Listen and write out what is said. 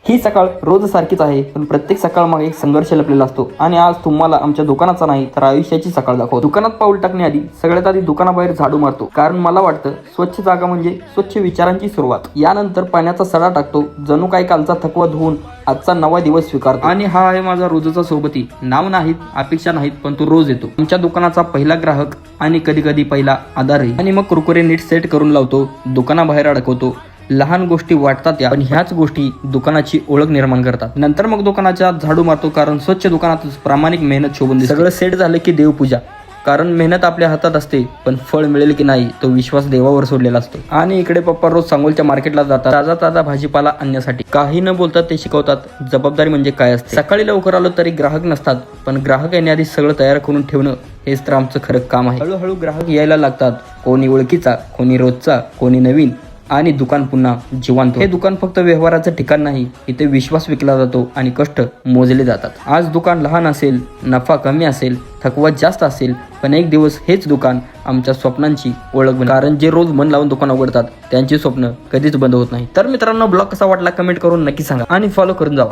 ही सकाळ रोज सारखीच आहे, पण प्रत्येक सकाळ मागे एक संघर्ष लपलेला असतो. आणि आज तुम्हाला आमच्या दुकानाचा नाही तर आयुष्याची सकाळ दाखवतो. दुकानात पाऊल टाकण्याआधी सगळ्यात आधी दुकानाबाहेर झाडू मारतो, कारण मला वाटतं स्वच्छ जागा म्हणजे स्वच्छ विचारांची सुरुवात. यानंतर पाण्याचा सडा टाकतो, जणू काही कालचा थकवा धुवून आजचा नवा दिवस स्वीकारतो. आणि हा आहे माझा रोजचा सोबती. नाव नाहीत, अपेक्षा नाहीत, पण तो रोज येतो. आमच्या दुकानाचा पहिला ग्राहक आणि कधी कधी पहिला आधारही. आणि मग कुरकुरे नीट सेट करून लावतो, दुकानाबाहेर अडकवतो. लहान गोष्टी वाटतात या, पण ह्याच गोष्टी दुकानाची ओळख निर्माण करतात. नंतर मग दुकानाच्या झाडू मारतो, कारण स्वच्छ दुकानातच प्रामाणिक मेहनत शोभून दिसते. सगळं सेट झालं की देवपूजा, कारण मेहनत आपल्या हातात असते, पण फळ मिळेल की नाही तो विश्वास देवावर सोडलेला असतो. आणि इकडे पप्पा रोज सांगोलच्या मार्केटला जातात ताजा ताजा भाजीपाला आणण्यासाठी. काही न बोलतात ते शिकवतात जबाबदारी म्हणजे काय असते. सकाळी लवकर आलो तरी ग्राहक नसतात, पण ग्राहक येण्याआधी सगळं तयार करून ठेवणं हेच तर आमचं खरं काम आहे. हळूहळू ग्राहक यायला लागतात, कोणी ओळखीचा, कोणी रोजचा, कोणी नवीन, आणि दुकान पुन्हा जिवंत. हे दुकान फक्त व्यवहाराचं ठिकाण नाही, इथे विश्वास विकला जातो आणि कष्ट मोजले जातात. आज दुकान लहान असेल, नफा कमी असेल, थकवा जास्त असेल, पण एक दिवस हेच दुकान आमच्या स्वप्नांची ओळख बनेल. कारण जे रोज मन लावून दुकान उघडतात त्यांची स्वप्न कधीच बंद होत नाही. तर मित्रांनो, ब्लॉग कसा वाटला कमेंट करून नक्की सांगा आणि फॉलो करून जावा.